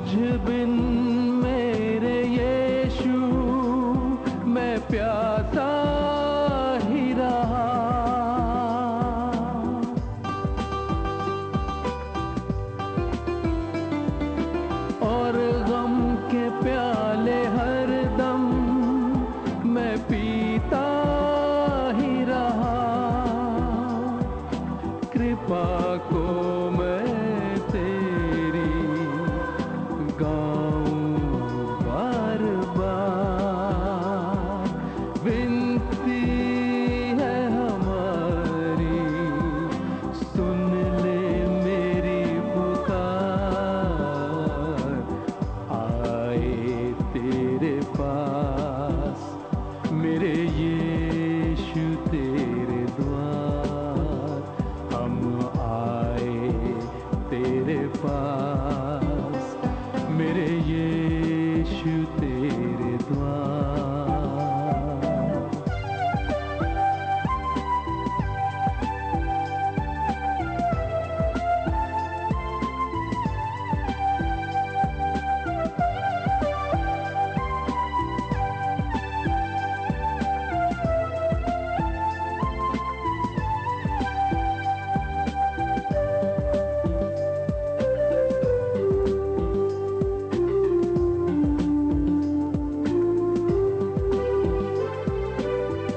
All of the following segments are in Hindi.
बिन मेरे यीशु मैं प्यासा ही रहा। और गम के प्याले हर दम मैं पीता ही रहा। कृपा को मैं तेरी गाऊं बार बार। विनती है हमारी सुन ले मेरी पुकार। आए तेरे पास मेरे यीशु तेरे द्वार। हम आए तेरे पास मेरे यीशु तेरे द्वार।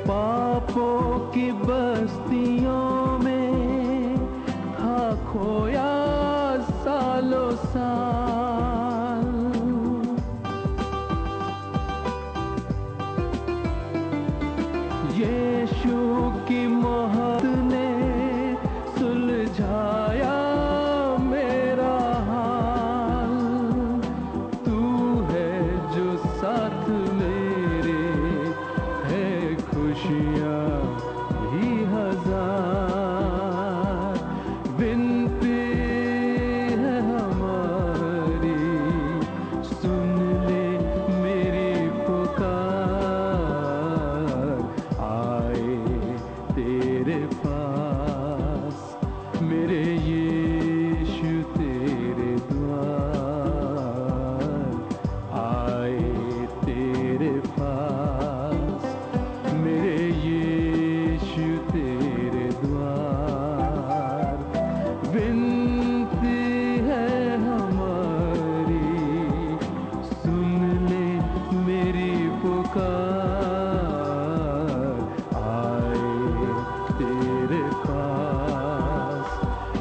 पापों की बस्तियों में था खोया सालों साल। यीशु की मोहब्बत ने सुलझाया मेरा हाल। तू है जो साथ मेरे है खुशियाँ भी हजार। विनती है हमारी सुन ले मेरी पुकार। आए तेरे पास मेरे यीशु तेरे द्वार। आए तेरे पास मेरे यीशु तेरे द्वार। विनती है हमारी सुन ले मेरी पुकार। आए तेरे पास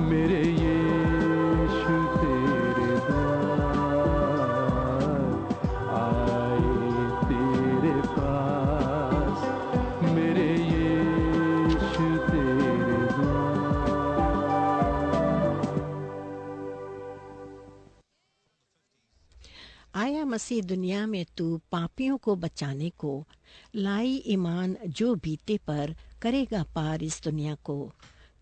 मेरे यीशु तेरे द्वार। आए तेरे पास मेरे यीशु तेरे द्वार। आया मसीह दुनिया में तू पापियों को बचाने को। लाई ईमान जो बीते पर करेगा पार इस दुनिया को।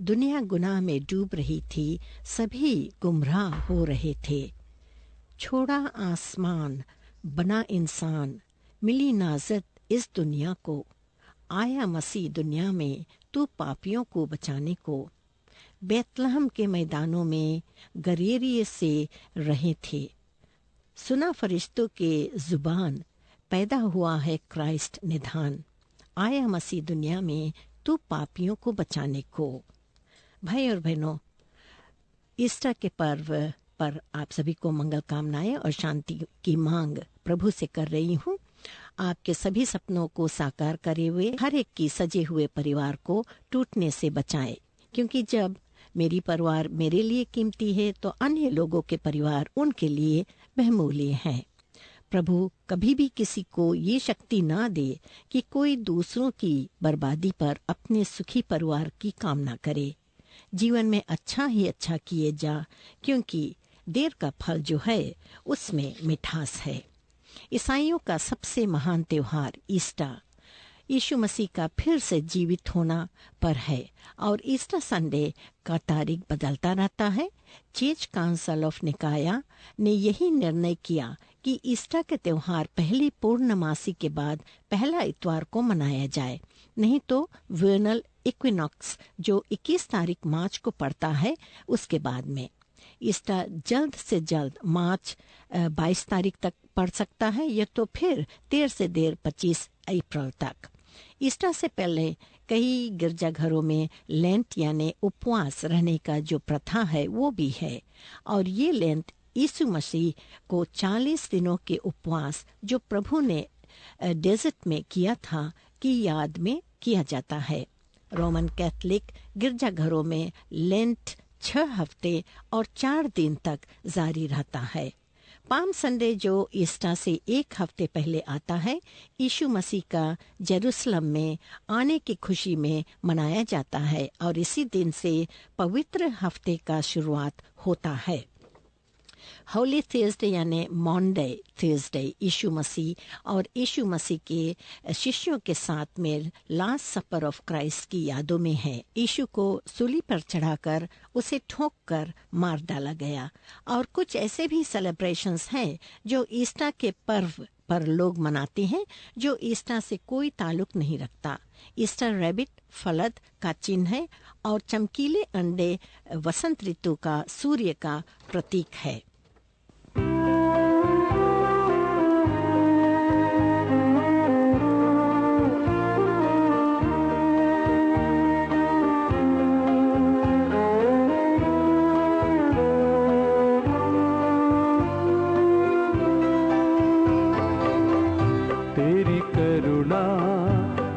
दुनिया गुनाह में डूब रही थी, सभी गुमराह हो रहे थे। छोड़ा आसमान बना इंसान, मिली नाज़त इस दुनिया को। आया मसीह दुनिया में तू पापियों को बचाने को। बैतलहम के मैदानों में गरेरिये से रहे थे। सुना फरिश्तों के जुबान, पैदा हुआ है क्राइस्ट निधान। आया मसीह दुनिया में तू पापियों को बचाने को। भाई और बहनों, ईस्टर के पर्व पर आप सभी को मंगल कामनाएं और शांति की मांग प्रभु से कर रही हूँ। आपके सभी सपनों को साकार करे हुए हर एक की सजे हुए परिवार को टूटने से बचाए, क्योंकि जब मेरी परिवार मेरे लिए कीमती है तो अन्य लोगों के परिवार उनके लिए बहुमूल्य हैं। प्रभु कभी भी किसी को ये शक्ति ना दे कि कोई दूसरों की बर्बादी पर अपने सुखी परिवार की कामना करे। जीवन में अच्छा ही अच्छा किए जा, क्योंकि देर का फल जो है उसमें मिठास है। ईसाइयों का सबसे महान त्योहार ईस्टर यीशु मसीह का फिर से जीवित होना पर है, और ईस्टर संडे का तारीख बदलता रहता है। चर्च काउंसिल ऑफ निकाया ने यही निर्णय किया कि ईस्टर के त्योहार पहली पूर्णमासी के बाद पहला इतवार को मनाया जाए, नहीं तो वर्नल इक्विनॉक्स जो 21 तारीख मार्च को पड़ता है उसके बाद में। ईस्टर जल्द से जल्द मार्च 22 तारीख तक पड़ सकता है, या तो फिर देर से देर 25 अप्रैल तक। ईस्टर से पहले कई गिरजाघरों में लेंट यानी उपवास रहने का जो प्रथा है वो भी है, और ये लेंट यीशु मसीह को 40 दिनों के उपवास जो प्रभु ने डेजर्ट में किया था की याद में किया जाता है। रोमन कैथोलिक गिरजाघरों में लेंट 6 हफ्ते और 4 दिन तक जारी रहता है। पाम संडे जो ईस्टर से 1 हफ्ते पहले आता है, यीशु मसीह का जेरूसलम में आने की खुशी में मनाया जाता है, और इसी दिन से पवित्र हफ्ते का शुरुआत होता है। होली थर्सडे यानी मॉन्डे थर्सडे यीशु मसीह और यीशु मसीह के शिष्यों के साथ में लास्ट सपर ऑफ क्राइस्ट की यादों में है। यीशु को सूली पर चढ़ाकर उसे ठोक कर मार डाला गया। और कुछ ऐसे भी सेलिब्रेशंस हैं जो ईस्टर के पर्व पर लोग मनाते हैं जो ईस्टर से कोई ताल्लुक नहीं रखता। ईस्टर रैबिट फलद का चिन्ह है और चमकीले अंडे वसंत ऋतु का सूर्य का प्रतीक है। तेरी करुणा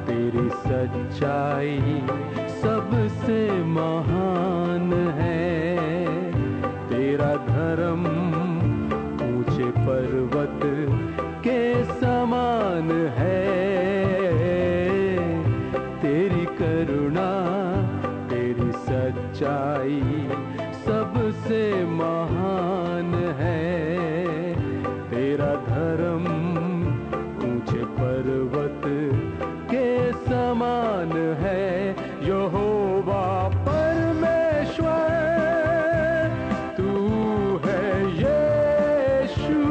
तेरी सच्चाई सबसे महान है। तेरा धर्म ऊंचे पर्वत के समान है। तेरी करुणा तेरी सच्चाई सबसे महान है। तेरा धर्म ऊंचे पर्वत के समान है। यहोवा परमेश्वर तू है यीशु,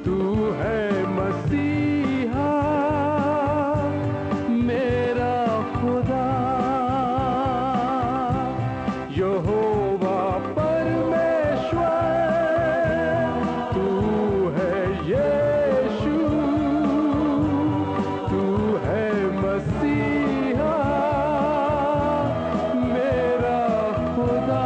तू है मसीहा मेरा खुदा। यहोवा परमेश्वर तू है यीशु, तू है मसीहा मेरा खुदा।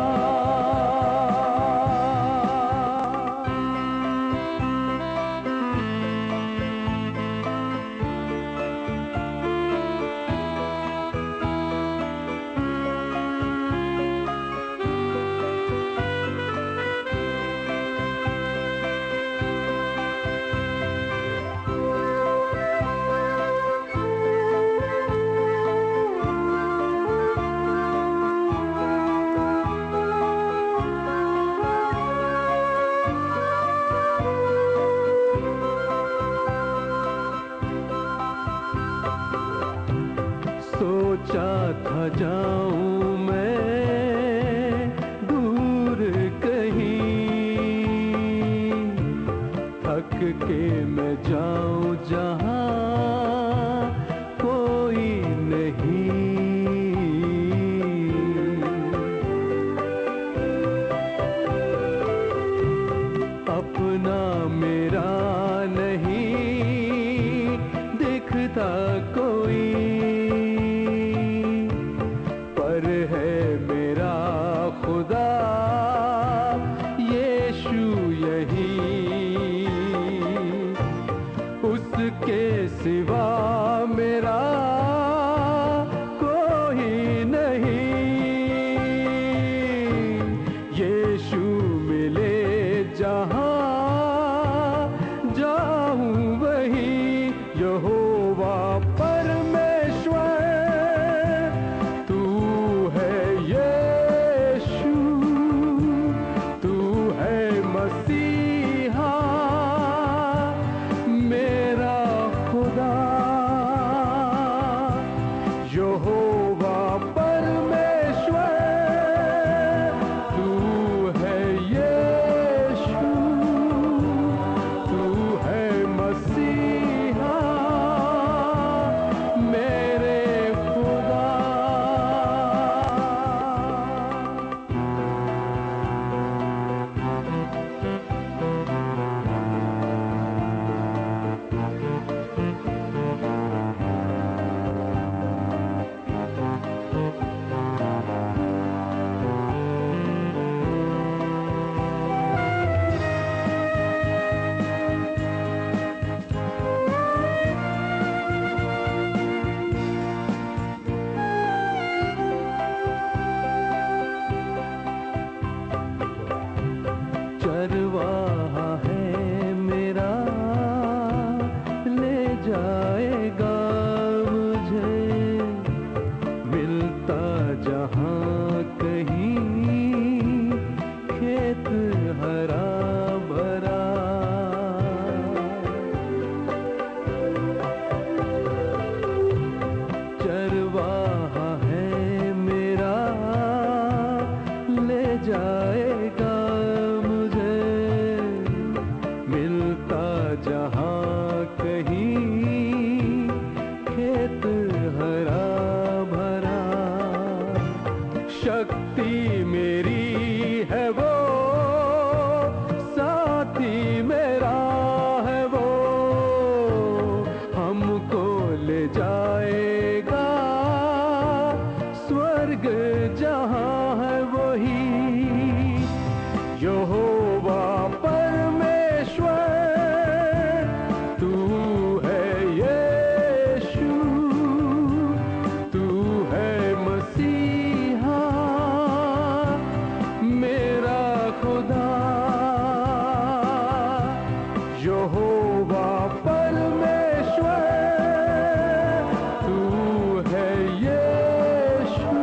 सोचा था जाऊं मैं दूर कहीं, थक के मैं जाऊं जहां कोई नहीं। अपना मेरा नहीं दिखता कोई, पर है मेरा खुदा यीशु यही। उसके सिवा मेरा कोई नहीं। यीशु मिले जहां जाऊं वही। यहोवा परमेश्वर तू है यीशु, तू है मसीहा मेरा खुदा। यहोवा परमेश्वर, तू है यीशु,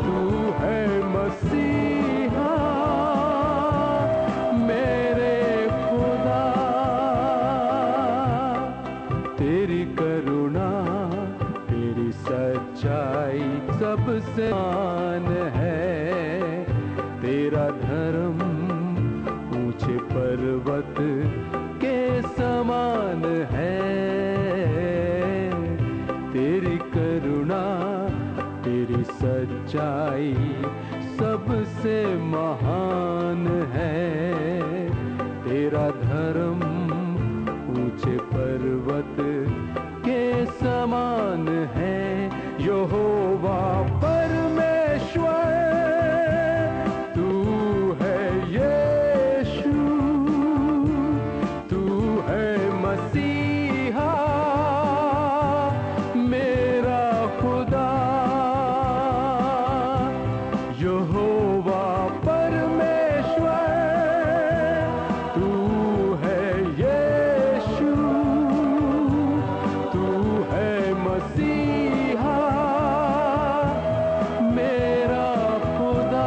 तू है मसीहा मेरे खुदा। तेरी करुणा, तेरी सच्चाई सबसे महान है। तेरा धर्म ऊंचे पर्वत के समान है। तेरी करुणा, तेरी सच्चाई सबसे महान है। तेरा धर्म ऊंचे पर्वत के समान है। यहोवा परमेश्वर, तू है यीशु, तू है मसीहा मेरा खुदा। यहोवा परमेश्वर, तू है यीशु, तू है मसीहा मेरा खुदा।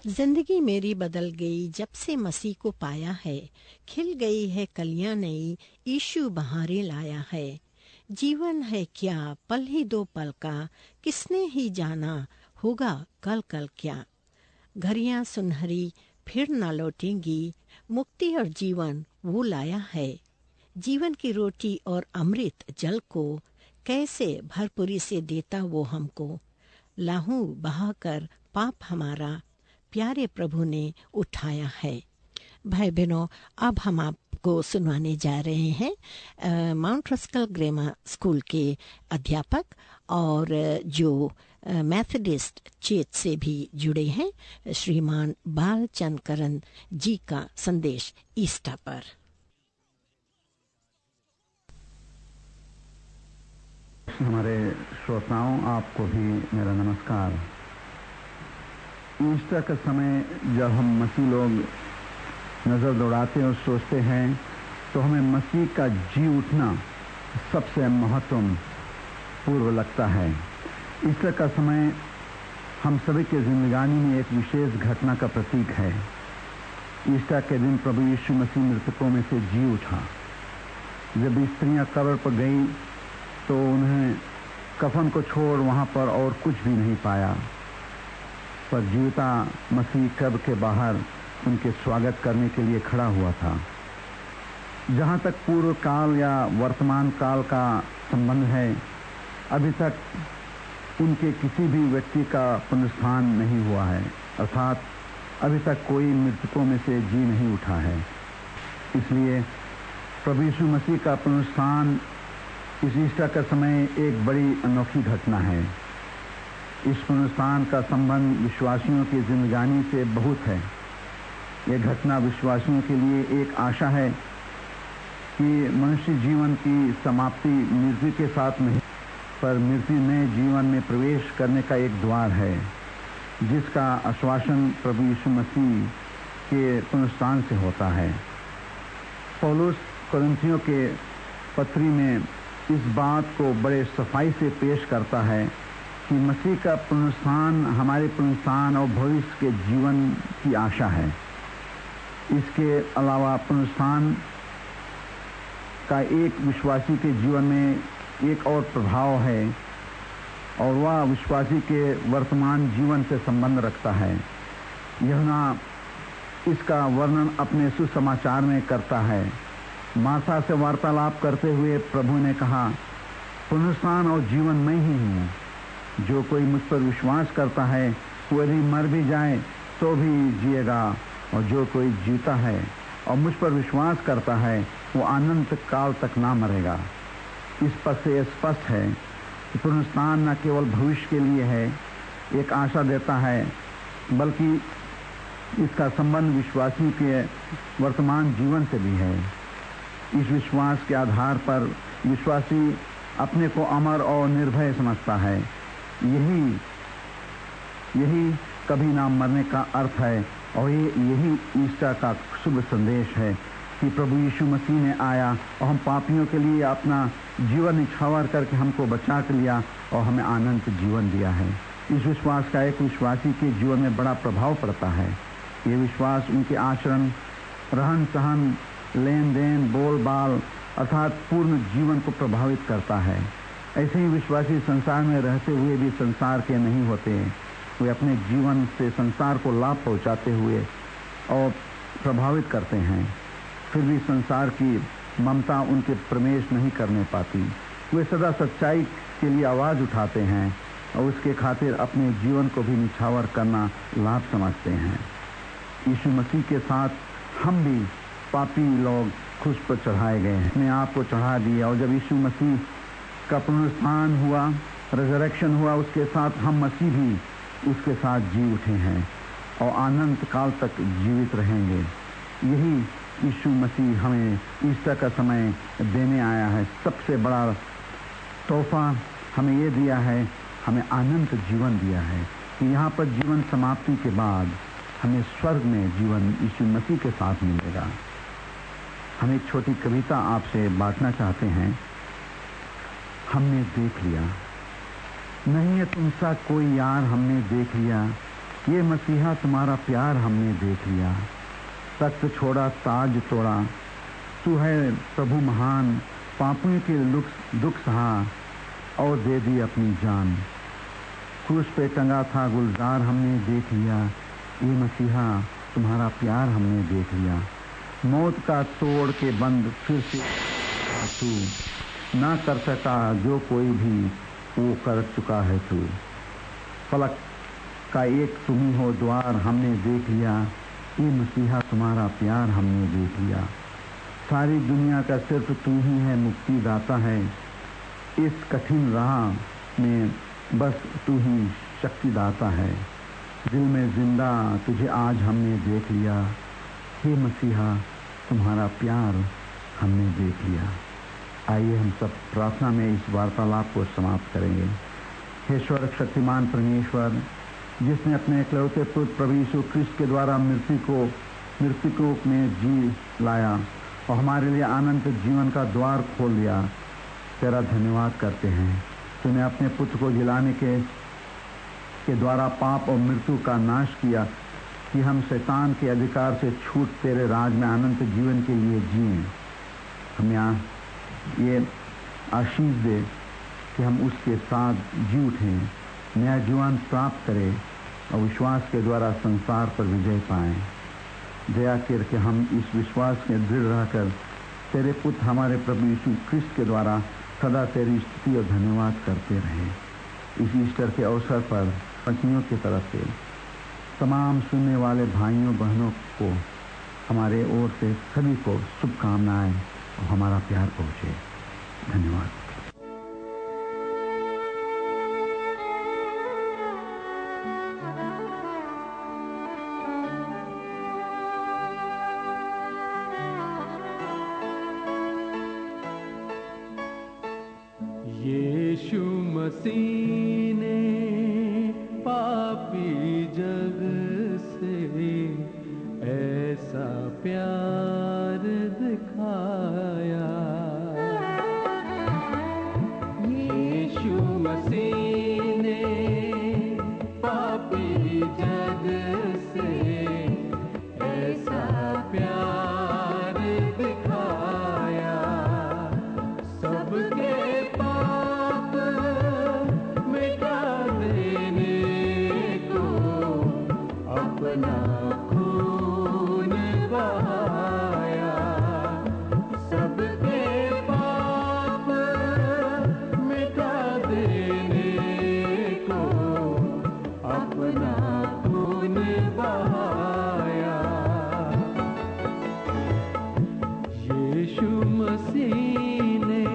जिंदगी मेरी बदल गई जब से मसीह को पाया है। खिल गई है कलियां नई, यीशु बहारें लाया है। जीवन है क्या पल ही दो पल का, किसने ही जाना होगा कल कल क्या। घड़ियां सुनहरी फिर ना लौटेंगी, मुक्ति और जीवन वो लाया है। जीवन की रोटी और अमृत जल को कैसे भरपूरी से देता वो हमको। लाहू बहाकर पाप हमारा प्यारे प्रभु ने उठाया है। भाई बहनों, अब हम आपको सुनाने जा रहे हैं माउंट रस्कल ग्रामर स्कूल के अध्यापक और जो मैथोडिस्ट चर्च से भी जुड़े हैं, श्रीमान बालचंद करन जी का संदेश ईस्टर पर। हमारे श्रोताओं, आपको भी मेरा नमस्कार। ईस्टर का समय जब हम मसीह लोग नज़र दौड़ाते और सोचते हैं तो हमें मसीह का जी उठना सबसे महत्वपूर्ण लगता है। ईस्टर का समय हम सभी के जिंदगानी में एक विशेष घटना का प्रतीक है। ईस्टर के दिन प्रभु यीशु मसीह मृतकों में से जी उठा। जब स्त्रियां कब्र पर गई तो उन्हें कफन को छोड़ वहां पर और कुछ भी नहीं पाया, पर जीवता मसीह कब्र के बाहर उनके स्वागत करने के लिए खड़ा हुआ था। जहाँ तक पूर्व काल या वर्तमान काल का संबंध है, अभी तक उनके किसी भी व्यक्ति का पुनरुत्थान नहीं हुआ है, अर्थात अभी तक कोई मृतकों में से जी नहीं उठा है। इसलिए प्रभु यीशु मसीह का पुनरुत्थान इस ईस्टर का समय एक बड़ी अनोखी घटना है। इस पुनरुत्थान का संबंध विश्वासियों की जिंदगानी से बहुत है। यह घटना विश्वासियों के लिए एक आशा है कि मनुष्य जीवन की समाप्ति मृत्यु के साथ नहीं, पर मृत्यु में जीवन में प्रवेश करने का एक द्वार है, जिसका आश्वासन प्रभु यीशु मसीह के पुनरुत्थान से होता है। पौलुस कुरिन्थियों के पत्री में इस बात को बड़े सफाई से पेश करता है कि मसीह का पुनरुत्थान हमारे पुनरुत्थान और भविष्य के जीवन की आशा है। इसके अलावा पुनरुत्थान का एक विश्वासी के जीवन में एक और प्रभाव है, और वह विश्वासी के वर्तमान जीवन से संबंध रखता है। यूहन्ना इसका वर्णन अपने सुसमाचार में करता है। मार्था से वार्तालाप करते हुए प्रभु ने कहा, पुनरुत्थान और जीवन मैं ही हूँ। जो कोई मुझ पर विश्वास करता है वो यदि मर भी जाए तो भी जिएगा, और जो कोई जीता है और मुझ पर विश्वास करता है वो अनंत काल तक ना मरेगा। इस पर से स्पष्ट है कि पुनरुत्थान न केवल भविष्य के लिए है, एक आशा देता है, बल्कि इसका संबंध विश्वासी के वर्तमान जीवन से भी है। इस विश्वास के आधार पर विश्वासी अपने को अमर और निर्भय समझता है। यही कभी ना मरने का अर्थ है और यही ईस्टर का शुभ संदेश है कि प्रभु यीशु मसीह ने आया और हम पापियों के लिए अपना जीवन निछावर करके हमको बचा कर लिया और हमें अनंत जीवन दिया है। इस विश्वास का एक विश्वासी के जीवन में बड़ा प्रभाव पड़ता है। ये विश्वास उनके आचरण, रहन सहन, लेन देन, बोल बाल अर्थात पूर्ण जीवन को प्रभावित करता है। ऐसे ही विश्वासी संसार में रहते हुए भी संसार के नहीं होते। वे अपने जीवन से संसार को लाभ पहुंचाते हुए और प्रभावित करते हैं, फिर भी संसार की ममता उनके प्रवेश नहीं करने पाती। वे सदा सच्चाई के लिए आवाज़ उठाते हैं और उसके खातिर अपने जीवन को भी निछावर करना लाभ समझते हैं। यीशु मसीह के साथ हम भी पापी लोग क्रूस पर चढ़ाए गए हैं, अपने आप को चढ़ा दिया और जब यीशु मसीह का पुनरुत्थान हुआ, रिजरेक्शन हुआ, उसके साथ हम मसीह भी उसके साथ जी उठे हैं और अनंत काल तक जीवित रहेंगे। यही यीशु मसीह हमें ईस्टर का समय देने आया है। सबसे बड़ा तोहफा हमें ये दिया है, हमें अनंत जीवन दिया है कि यहाँ पर जीवन समाप्ति के बाद हमें स्वर्ग में जीवन यीशु मसीह के साथ मिलेगा। हम एक छोटी कविता आपसे बांटना चाहते हैं। हमने देख लिया, नहीं है तुमसा कोई यार, हमने देख लिया, ये मसीहा तुम्हारा प्यार हमने देख लिया। तख्त छोड़ा, ताज तोड़ा, तू है प्रभु महान, पापियों के दुख सहा और दे दी अपनी जान। क्रूस पे टंगा था गुलजार, हमने देख लिया, ये मसीहा तुम्हारा प्यार हमने देख लिया। मौत का तोड़ के बंद फिर से तू ना कर सका जो कोई भी वो कर चुका है तू। फलक का एक तुम ही हो द्वार, हमने देख लिया, ये मसीहा तुम्हारा प्यार हमने देख लिया। सारी दुनिया का सिर्फ तू ही है मुक्ति दाता है, इस कठिन राह में बस तू ही शक्ति दाता है। दिल में जिंदा तुझे आज हमने देख लिया, हे मसीहा तुम्हारा प्यार हमने देख लिया। आइए हम सब प्रार्थना में इस वार्तालाप को समाप्त करेंगे। हे स्वर्ग शक्तिमान परमेश्वर, जिसने अपने इकलौते पुत्र प्रभु यीशु ख्रिस्त के द्वारा मृतकों में जी लाया और हमारे लिए अनंत जीवन का द्वार खोल दिया, तेरा धन्यवाद करते हैं। तूने अपने पुत्र को जिलाने के द्वारा पाप और मृत्यु का नाश किया कि हम शैतान के अधिकार से छूट तेरे राज में अनंत जीवन के लिए जिएं। हम यहाँ ये आशीष दे कि हम उसके साथ जी उठें, नया जीवन प्राप्त करें और विश्वास के द्वारा संसार पर विजय पाएं। दया करके हम इस विश्वास में दृढ़ रहकर तेरे पुत्र हमारे प्रभु यीशु ख्रिस्त के द्वारा सदा तेरी स्तुति और धन्यवाद करते रहें। इस ईस्टर के अवसर पर पत्नियों की तरफ से तमाम सुनने वाले भाइयों बहनों को हमारे ओर से सभी को शुभकामनाएं और हमारा प्यार पहुँचे। धन्यवाद। यीशु मसीह ने पापी जग से ऐसा प्यार दिखाया। यीशु मसीह ने पापी जग से ऐसा प्यार दिखाया। सबके पाप मिटा देने को अपना खून बहाया। सबके पाप मिटा देने को अपना खून बहाया। यीशु मसीह ने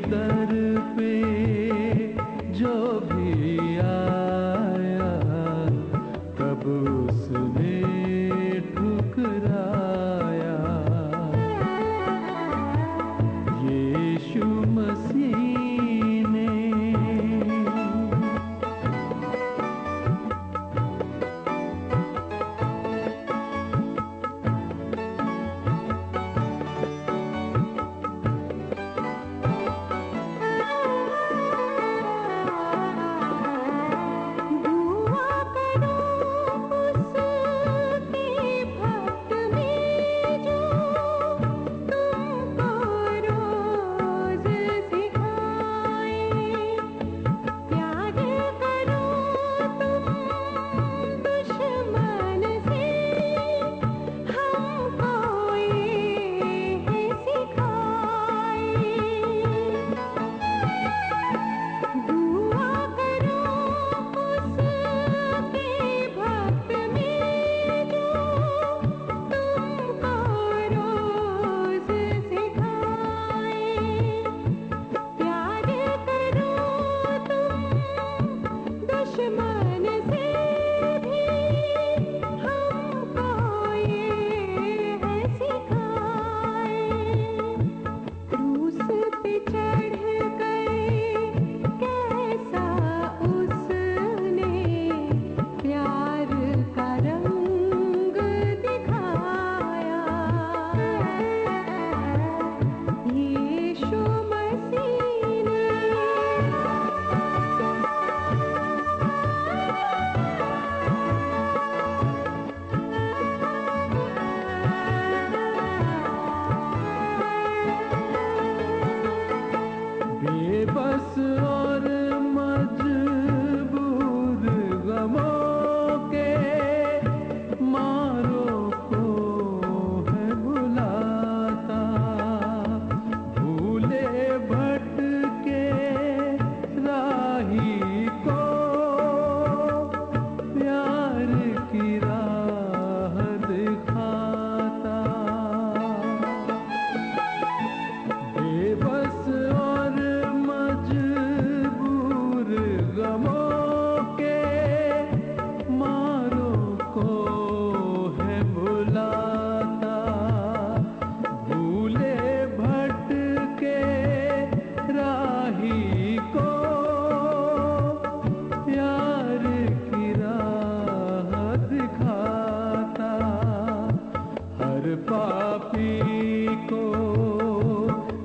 दर पे जो भी आया तब उसने ठुकराया। यीशु मसीह ने बेबस और मजबूर गमों के मारों को है बुलाता। भूले भटके राही को प्यार की राह दिखाता। बेबस और मजबूर गमों के मारों को है बुलाता। भूले भटके राही को प्यार की राह दिखाता। हर पापी को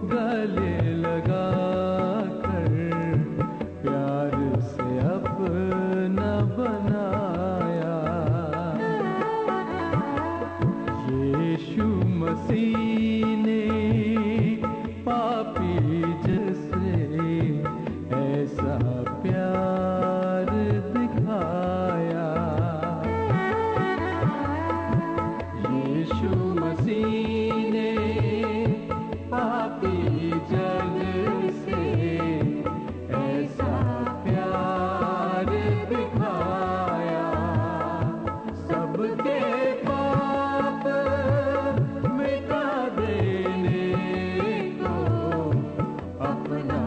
गले लगा कर प्यार से अपना बनाया। यीशु मसीह ने पापी जैसे ऐसा प्यार दिखाया। यीशु मसीह ने पापी जग से ऐसा प्यार दिखाया। सबके पाप मिटा देने को अपना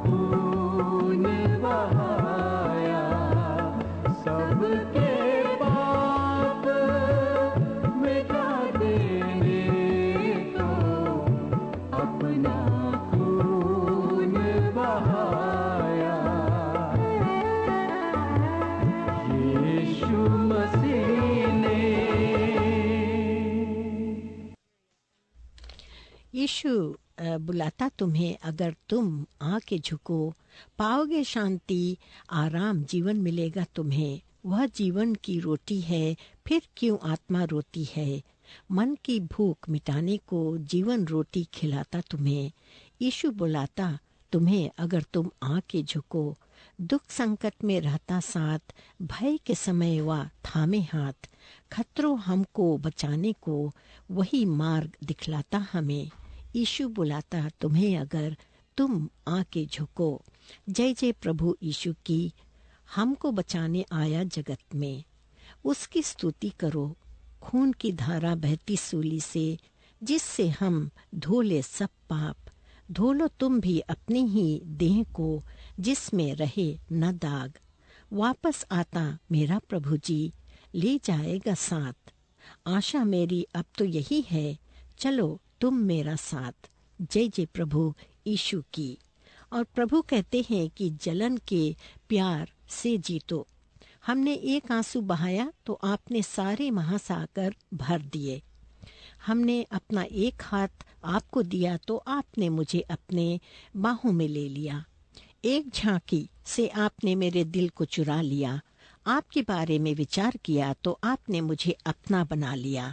खून बहाया। सबके पाप मिटा देने को अपना खून बहाया। यीशु मसीह ने। यीशु बुलाता तुम्हें, अगर तुम आके झुको पाओगे शांति, आराम जीवन मिलेगा तुम्हें। वह जीवन की रोटी है, फिर क्यों आत्मा रोती है। मन की भूख मिटाने को जीवन रोटी खिलाता तुम्हें। यीशु बुलाता तुम्हें, अगर तुम आके झुको। दुख संकट में रहता साथ, भय के समय वह थामे हाथ। खतरों हमको बचाने को वही मार्ग दिखलाता हमें। यीशु बुलाता तुम्हें, अगर तुम आके झुको। जय जय प्रभु यीशु की, हमको बचाने आया जगत में। उसकी स्तुति करो, खून की धारा बहती सूली से, जिससे हम धो ले सब पाप। धो लो तुम भी अपनी ही देह को, जिसमें रहे न दाग। वापस आता मेरा प्रभु जी, ले जाएगा साथ। आशा मेरी अब तो यही है, चलो तुम मेरा साथ। जय जय प्रभु यीशु की। और प्रभु कहते हैं कि जलन के प्यार से जीतो। हमने एक आंसू बहाया तो आपने सारे महासागर भर दिए। हमने अपना एक हाथ आपको दिया तो आपने मुझे अपने बाहों में ले लिया। एक झांकी से आपने मेरे दिल को चुरा लिया। आपके बारे में विचार किया तो आपने मुझे अपना बना लिया।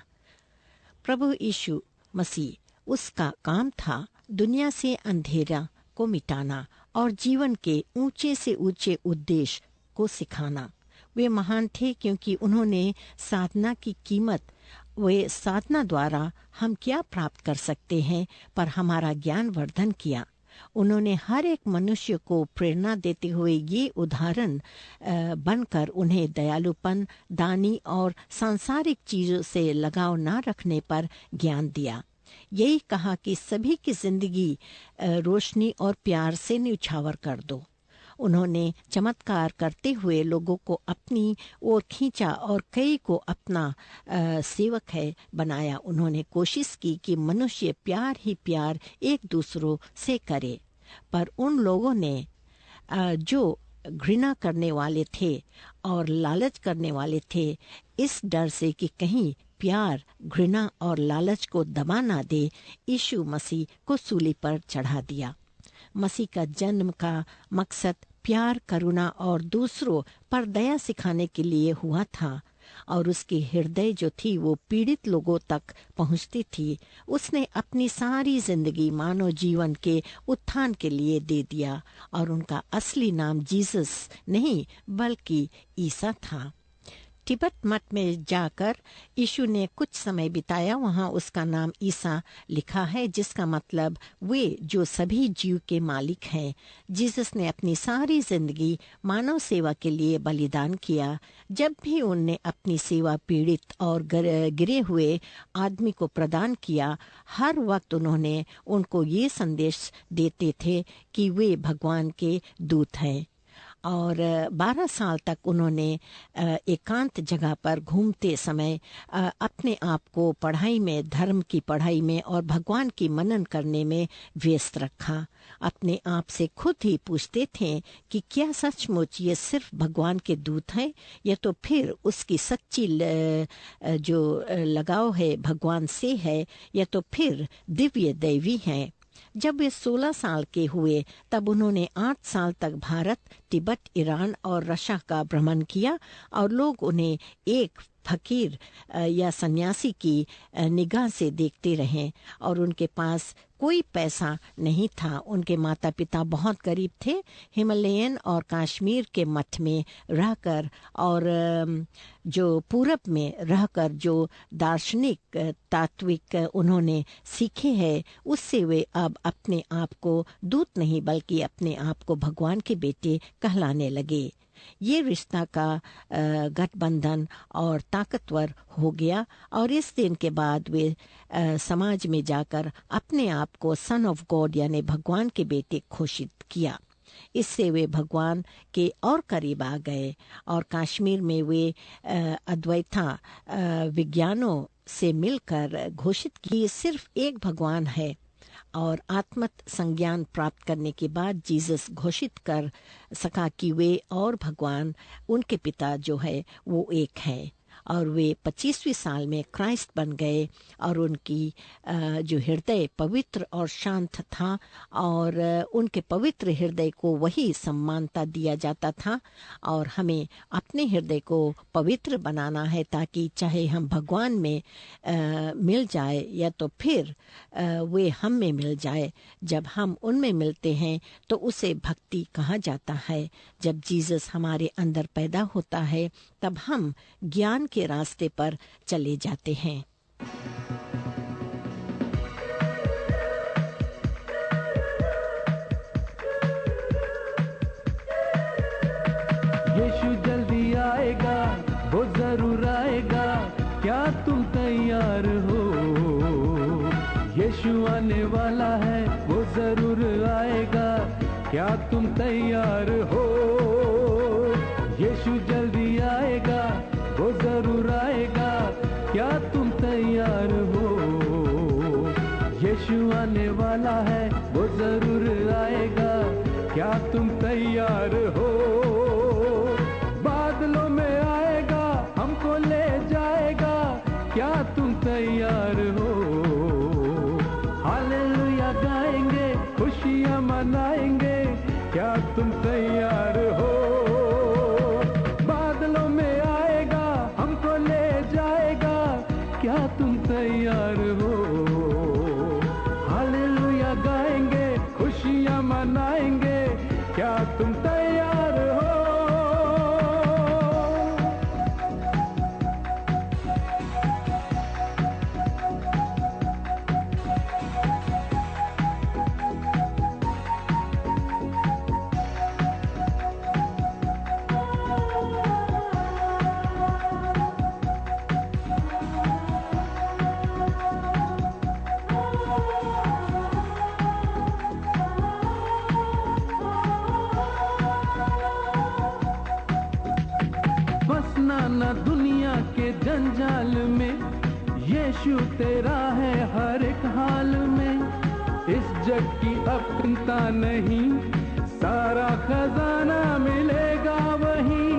प्रभु यीशु मसीह, उसका काम था दुनिया से अंधेरा को मिटाना और जीवन के ऊंचे से ऊंचे उद्देश्य को सिखाना। वे महान थे क्योंकि उन्होंने साधना की कीमत, वे साधना द्वारा हम क्या प्राप्त कर सकते हैं पर हमारा ज्ञान वर्धन किया। उन्होंने हर एक मनुष्य को प्रेरणा देते हुए ये उदाहरण बनकर उन्हें दयालुपन, दानी और सांसारिक चीजों से लगाव न रखने पर ज्ञान दिया। यही कहा कि सभी की जिंदगी रोशनी और प्यार से न्यौछावर कर दो। उन्होंने चमत्कार करते हुए लोगों को अपनी ओर खींचा और कई को अपना सेवक है बनाया। उन्होंने कोशिश की कि मनुष्य प्यार ही प्यार एक दूसरों से करे, पर उन लोगों ने जो घृणा करने वाले थे और लालच करने वाले थे, इस डर से कि कहीं प्यार घृणा और लालच को दबा ना दे, यीशु मसीह को सूली पर चढ़ा दिया। मसीह का जन्म का मकसद प्यार, करुणा और दूसरों पर दया सिखाने के लिए हुआ था और उसकी हृदय जो थी वो पीड़ित लोगों तक पहुंचती थी। उसने अपनी सारी जिंदगी मानव जीवन के उत्थान के लिए दे दिया और उनका असली नाम जीसस नहीं बल्कि ईसा था। तिब्बत मठ में जाकर यीशु ने कुछ समय बिताया। वहाँ उसका नाम ईसा लिखा है, जिसका मतलब वे जो सभी जीव के मालिक हैं। जीसस ने अपनी सारी जिंदगी मानव सेवा के लिए बलिदान किया। जब भी उनने अपनी सेवा पीड़ित और गिरे हुए आदमी को प्रदान किया, हर वक्त उन्होंने उनको ये संदेश देते थे कि वे भगवान के दूत हैं। और 12 साल तक उन्होंने एकांत जगह पर घूमते समय अपने आप को पढ़ाई में, धर्म की पढ़ाई में और भगवान की मनन करने में व्यस्त रखा। अपने आप से खुद ही पूछते थे कि क्या सचमुच ये सिर्फ भगवान के दूत हैं या तो फिर उसकी सच्ची जो लगाव है भगवान से है या तो फिर दिव्य दैवी हैं। जब वे 16 साल के हुए तब उन्होंने 8 साल तक भारत, तिब्बत, ईरान और रशिया का भ्रमण किया और लोग उन्हें एक फकीर या सन्यासी की निगाह से देखते रहे और उनके पास कोई पैसा नहीं था। उनके माता पिता बहुत गरीब थे। हिमालयन और कश्मीर के मठ में रहकर और जो पूरब में रहकर जो दार्शनिक तात्विक उन्होंने सीखे हैं, उससे वे अब अपने आप को दूत नहीं बल्कि अपने आप को भगवान के बेटे कहलाने लगे। ये रिश्ता का गठबंधन और ताकतवर हो गया और इस दिन के बाद वे समाज में जाकर अपने आप को सन ऑफ गॉड यानी भगवान के बेटे घोषित किया। इससे वे भगवान के और करीब आ गए और कश्मीर में वे अद्वैता विज्ञानों से मिलकर घोषित किए सिर्फ एक भगवान है और आत्मत संज्ञान प्राप्त करने के बाद जीसस घोषित कर सका कि वे और भगवान उनके पिता जो है वो एक है और वे 25वें साल में क्राइस्ट बन गए और उनकी जो हृदय पवित्र और शांत था और उनके पवित्र हृदय को वही सम्मानता दिया जाता था और हमें अपने हृदय को पवित्र बनाना है ताकि चाहे हम भगवान में मिल जाए या तो फिर वे हम में मिल जाए। जब हम उनमें मिलते हैं तो उसे भक्ति कहा जाता है। जब जीसस हमारे अंदर पैदा होता है तब हम ज्ञान के रास्ते पर चले जाते हैं। यीशु जल्दी आएगा, वो जरूर आएगा, क्या तुम तैयार हो? यीशु आने वाला है, वो जरूर क्या तुम तैयार हो? यीशु जल्दी आएगा, वो जरूर आएगा, क्या तुम तैयार हो? यीशु आने वाला है, वो जरूर आएगा, क्या तुम तैयार हो? बादलों में आएगा, हमको ले जाएगा, क्या तुम तैयार हो? हालेलुया गाएंगे, खुशियां मनाएंगे, क्या तुम तैयार हो? बादलों में आएगा, हमको ले जाएगा, क्या तुम तैयार हो? हालेलुया गाएंगे, खुशियां मनाएंगे, क्या तुम तैयार हो? ना दुनिया के जंजाल में, यीशु तेरा है हर एक हाल में। इस जग की अब चिंता नहीं, सारा खजाना मिलेगा वहीं।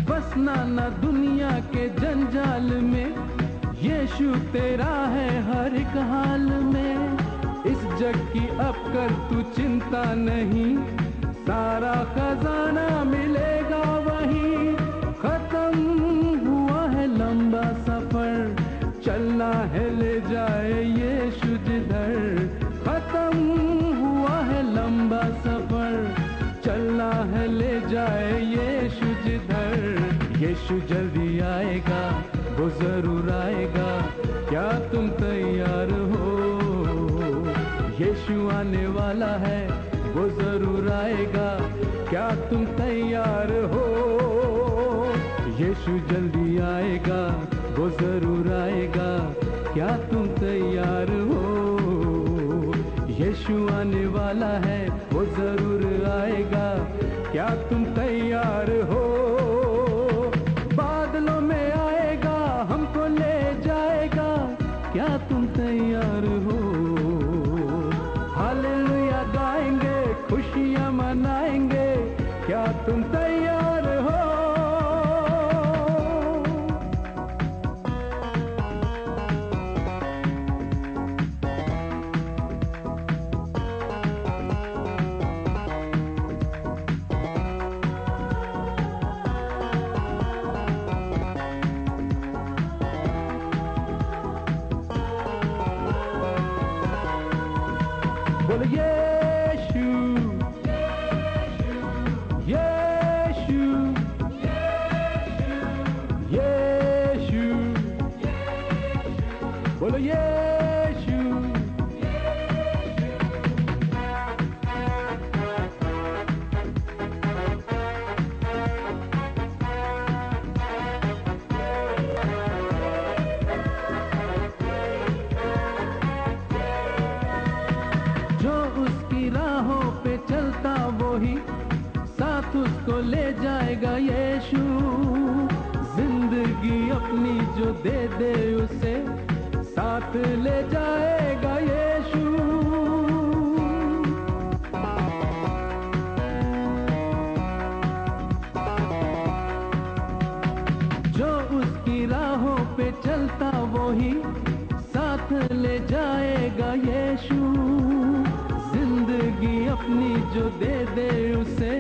बसना ना दुनिया के जंजाल में, यीशु तेरा है हर एक हाल में। इस जग की अब कर तू चिंता नहीं, सारा खजाना मिलेगा वहीं। खत्म हुआ है लंबा सफर, चलना है ले जाए यीशु जिधर। खत्म हुआ है लंबा सफर, चलना है ले जाए यीशु जिधर। यीशु जल्दी आएगा, वो जरूर आएगा, क्या तुम तैयार हो? यीशु आने वाला है, वो जरूर आएगा, क्या तुम तैयार हो? यीशु जल्दी आएगा, वो जरूर आएगा, क्या तुम तैयार हो? यीशु आने वाला है, वो जरूर आएगा, क्या तुम तैयार हो? बादलों में आएगा, हमको ले जाएगा, क्या तुम तैयार हो? हालेलुया गाएंगे, खुशियां मनाएंगे, क्या तुम तैयार हो? बोलो यीशु, यीशु, यीशु, बोलो यीशु। जो उसकी राहों पे चलता वही साथ उसको ले जाएगा यीशु। जिंदगी अपनी जो दे दे उसे साथ ले जाएगा यीशु। जो उसकी राहों पे चलता वही साथ ले जाएगा यीशु। जिंदगी अपनी जो दे दे उसे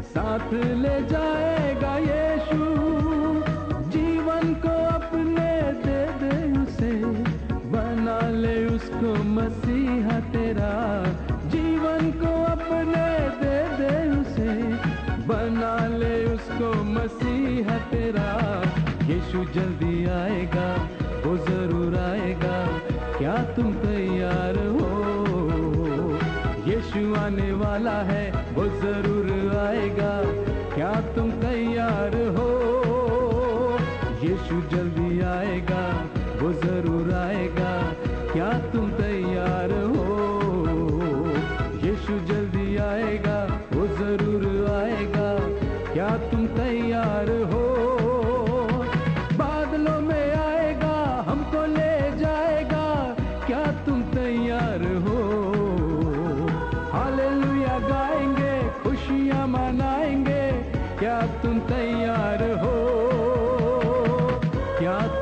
साथ ले जाएगा यीशु। जीवन को अपने दे दे उसे, बना ले उसको मसीहा तेरा। जीवन को अपने दे दे उसे, बना ले उसको मसीहा तेरा। यीशु जल्दी आएगा, वो जरूर आएगा, क्या तुम तैयार हो? यीशु आने वाला है, वो जरूर आएगा, क्या तुम तैयार हो? यीशु जल्दी आएगा,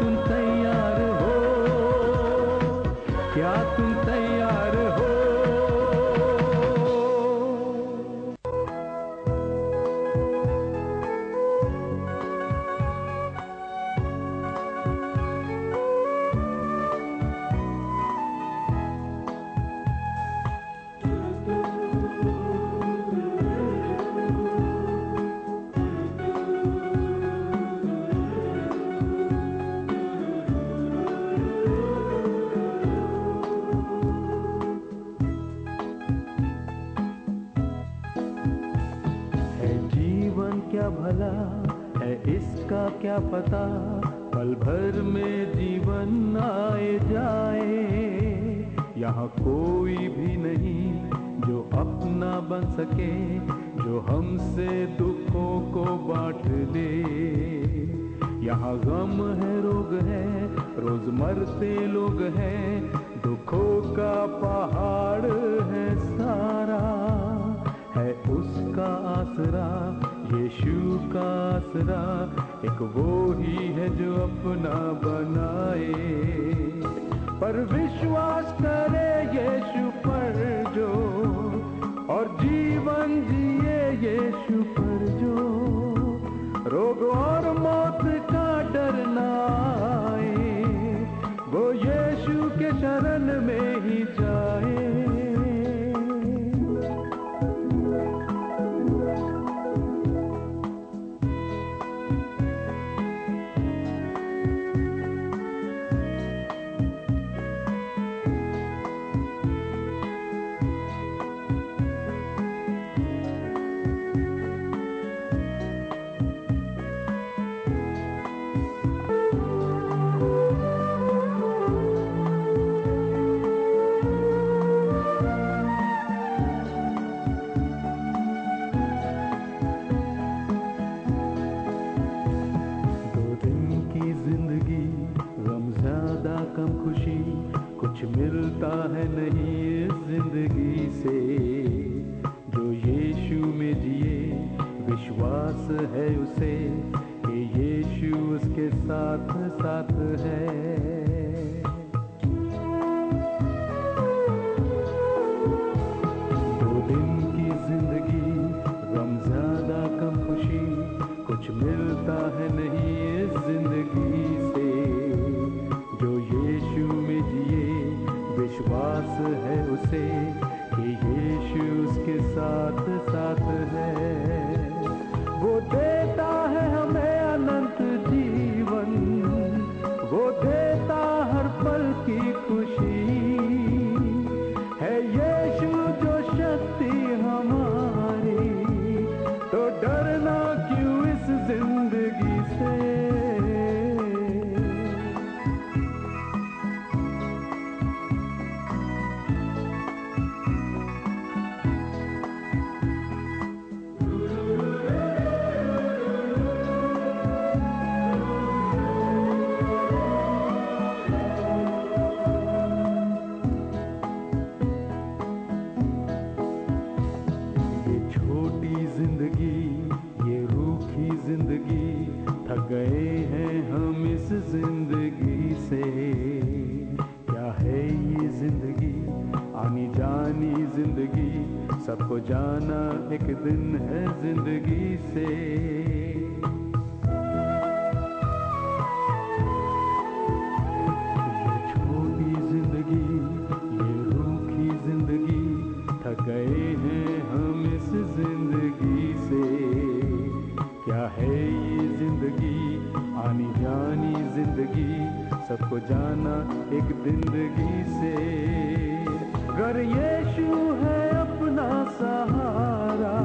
तुम तैयार हो? क्या तुम तैयार हो? क्या भला है इसका क्या पता, पल भर में जीवन आए जाए। यहाँ कोई भी नहीं जो अपना बन सके, जो हमसे दुखों को बांट ले। यहाँ गम है, रोग है, रोज मरते लोग हैं, दुखों का पहाड़ है सारा। है उसका आसरा, यीशु का आसरा, एक वो ही है जो अपना बनाए। पर विश्वास करे यीशु पर जो, और जीवन जिए यीशु पर जो, रोग और मौत का डर ना आए, वो यीशु के शरण में ही जाए। मिलता है नहीं इस जिंदगी से, जो यीशु में जिए विश्वास है उसे कि यीशु उसके साथ साथ है। दो दिन की जिंदगी, गम ज्यादा कम खुशी, कुछ मिलता है नहीं इस जिंदगी से, जो यीशु में जिए विश्वास है उसे कि यीशु उसके साथ साथ है। वो देता है हमें अनंत जीवन, वो देता हर पल की खुशी, है यीशु जो शक्ति हमारी, तो डरना क्यों इस जिंदगी से। गए हैं हम इस जिंदगी से, क्या है ये जिंदगी, आनी जानी जिंदगी, सबको जाना एक दिन है जिंदगी से। ये छोटी जिंदगी, ये रूखी जिंदगी, थक गए हैं हम इस जिंदगी से, क्या है ये जिंदगी, आनी जानी जिंदगी, सबको जाना एक जिंदगी से। अगर यीशु है अपना सहारा,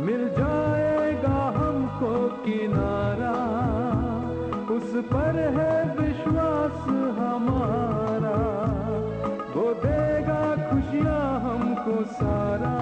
मिल जाएगा हमको किनारा, उस पर है विश्वास हमारा, वो देगा खुशियाँ हमको सारा।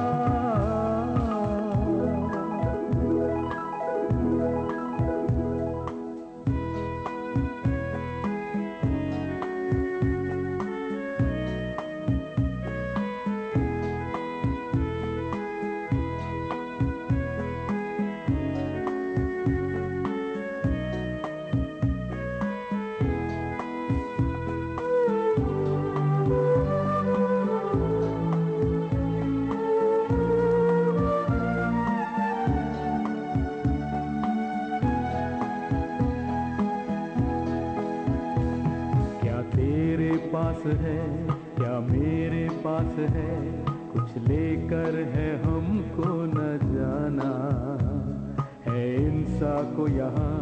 पास है, क्या मेरे पास है, कुछ लेकर है हमको न जाना। है इंसान को यहाँ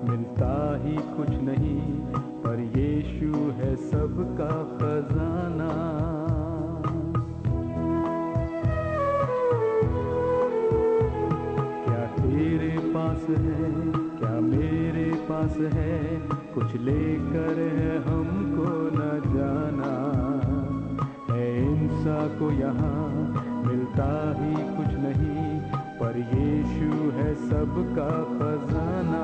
मिलता ही कुछ नहीं, पर यीशु है सबका खजाना। क्या तेरे पास है, क्या मेरे पास है, कुछ लेकर है हमको न जाना। है इंसान को यहाँ मिलता ही कुछ नहीं, पर यीशु है सबका खजाना।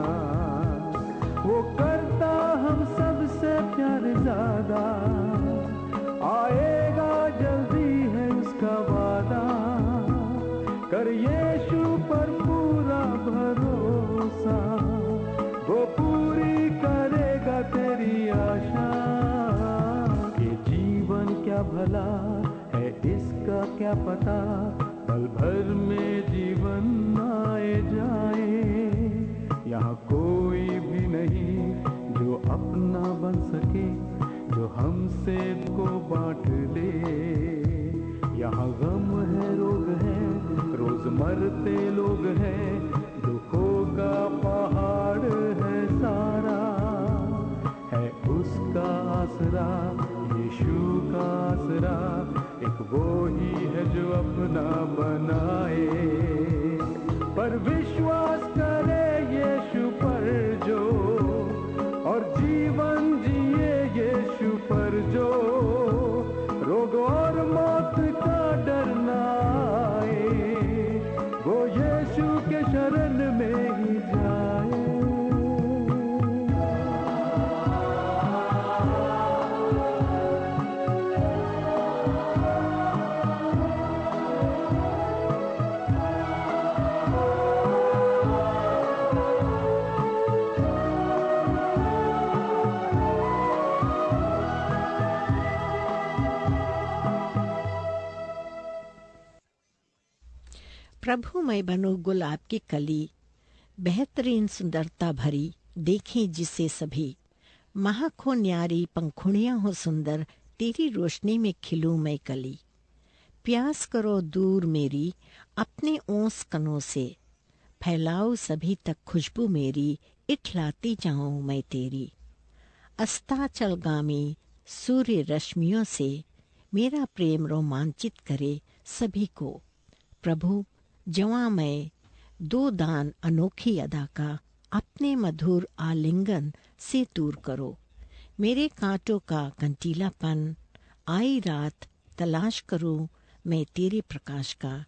वो करता हम सबसे प्यार ज्यादा, आएगा जल्दी है उसका वादा। कर यीशु पर पूरा भरोसा, वो पूरी करेगा तेरी आशा। ये जीवन क्या भला है, इसका क्या पता, पल भर में जीवन आए जाए। यहाँ कोई भी नहीं जो अपना बन सके, जो हमसे को बांट ले। यहाँ गम है, रोग है, रोज मरते लोग हैं, दुखों का पहाड़ है सारा। है उसका आसरा, यीशु का आसरा, एक वो ही है जो अपना बनाए। पर विश्वास करे यीशु पर जो, और जीवन जिए यीशु पर जो, रोग और मौत का डर ना आए, वो यीशु के शरण में ही जाए। प्रभु मैं बनूं गुलाब की कली, बेहतरीन सुंदरता भरी, देखें जिसे सभी। महक न्यारी, पंखुड़ियां हो सुंदर, तेरी रोशनी में खिलूं मैं कली। प्यास करो दूर मेरी अपने ओस कनों से, फैलाओ सभी तक खुशबू मेरी, इठलाती जाऊं मैं तेरी। अस्ताचलगामी सूर्य रश्मियों से, मेरा प्रेम रोमांचित करे सभी को। प्रभु जवां मैं दो दान अनोखी अदा का, अपने मधुर आलिंगन से दूर करो। मेरे कांटों का कंटीलापन, आई रात तलाश करूं मैं तेरे प्रकाश का।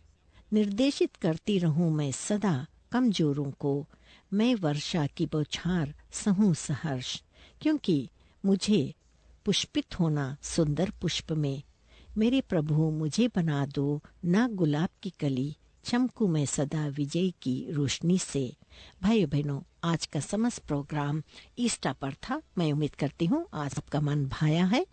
निर्देशित करती रहूं मैं सदा कमजोरों को, मैं वर्षा की बौछार सहूं सहर्ष। क्योंकि मुझे पुष्पित होना सुंदर पुष्प में। मेरे प्रभु मुझे बना दो ना गुलाब की कली, चमकूं मैं सदा विजय की रोशनी से। भाइयों बहनों, आज का समस्त प्रोग्राम ईस्टर पर था। मैं उम्मीद करती हूँ आज आपका मन भाया है।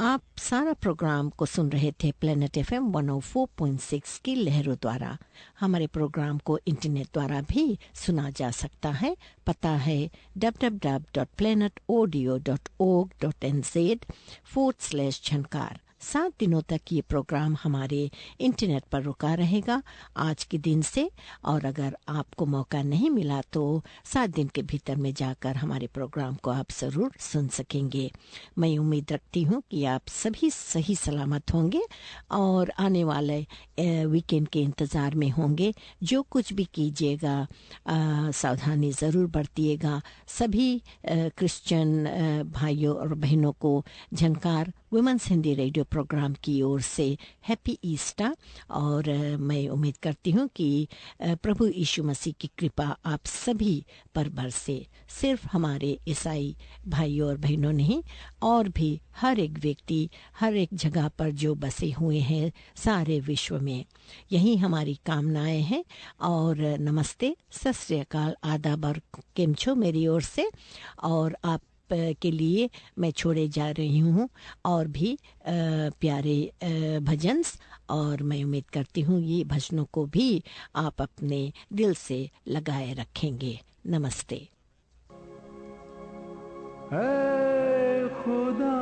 आप सारा प्रोग्राम को सुन रहे थे प्लेनेट FM 104.6 की लहरों द्वारा। हमारे प्रोग्राम को इंटरनेट द्वारा भी सुना जा सकता है। पता है www.planetaudio.org.nz/झनकार। 7 दिनों तक ये प्रोग्राम हमारे इंटरनेट पर रुका रहेगा आज के दिन से। और अगर आपको मौका नहीं मिला तो 7 दिन के भीतर में जाकर हमारे प्रोग्राम को आप जरूर सुन सकेंगे। मैं उम्मीद रखती हूँ कि आप सभी सही सलामत होंगे और आने वाले वीकेंड के इंतज़ार में होंगे। जो कुछ भी कीजिएगा सावधानी ज़रूर बरतिएगा। सभी क्रिश्चियन भाइयों और बहनों को झनकार वुमेन्स हिंदी रेडियो प्रोग्राम की ओर से हैप्पी ईस्टर। और मैं उम्मीद करती हूँ कि प्रभु यीशु मसीह की कृपा आप सभी पर बरसे। सिर्फ हमारे ईसाई भाइयों और बहनों नहीं, और भी हर एक व्यक्ति हर एक जगह पर जो बसे हुए हैं सारे विश्व में, यही हमारी कामनाएं हैं। और नमस्ते, सत श्री अकाल, आदाब और केम छो मेरी ओर से। और आप के लिए मैं छोड़े जा रही हूँ और भी प्यारे भजन। और मैं उम्मीद करती हूँ ये भजनों को भी आप अपने दिल से लगाए रखेंगे। नमस्ते। खुदा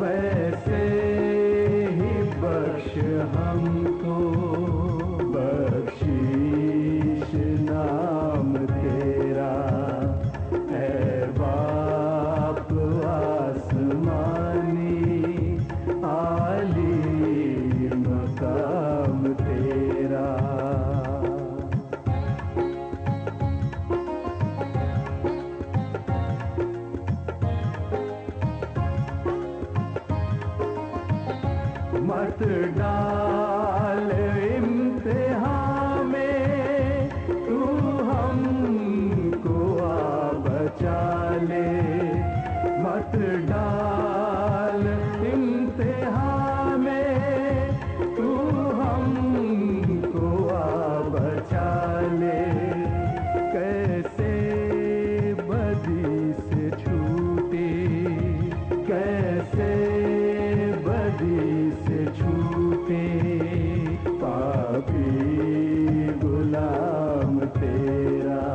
वैसे ही बख्श हमको, बख्शीश नाम तेरा है बाप आसमानी, आली मकाम तेरा। मत डाल इम्तिहान में तू हमको आ बचा ले, मत डाल इम्तिहान में तू हमको आ बचा ले। कैसे बदी से छूटे, कैसे बदी से छूटे, पापी गुलाम तेरा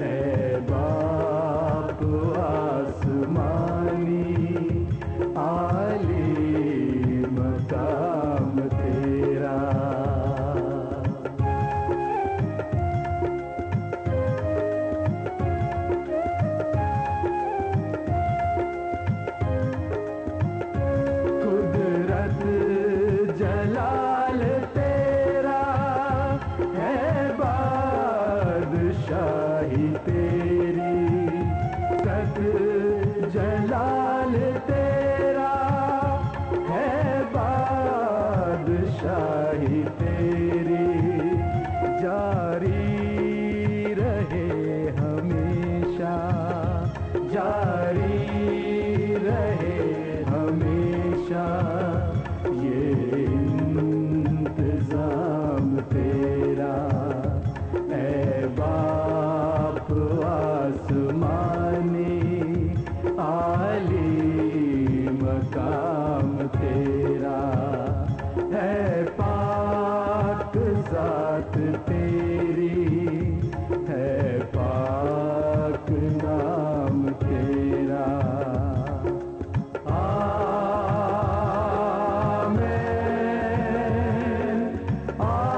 है बाप आसमानी, आली मकाम तेरा। कुदरत जलाल तेरा है बादशाही तेरी, सत जलाल तेरा है बादशाही तेरी। जारी रहे हमेशा, जारी रहे हमेशा ये इंतजाम तेरा है बाप आसमानी, आली मकाम तेरा है पाक जात तेरी, है पाक नाम तेरा। आमेन, आमेन।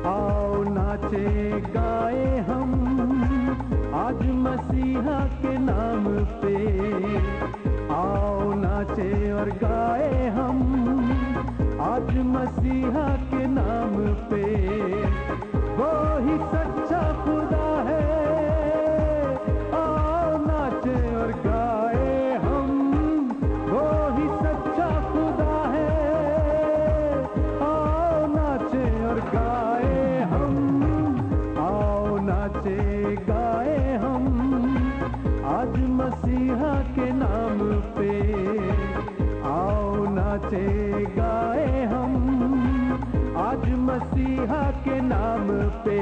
आओ नाचे गाए हम आज मसीहा के नाम पे, आओ नाचे और गाए हम आज मसीहा के नाम पे। वो ही सच्चा खुदा है, आओ नाचे और गाए हम, वो ही सच्चा खुदा है, आओ नाचे और गाए हम, आओ नाचे गाए हम आज मसीहा के नाम पे, आओ नाचे गाए हम आज मसीहा के नाम पे।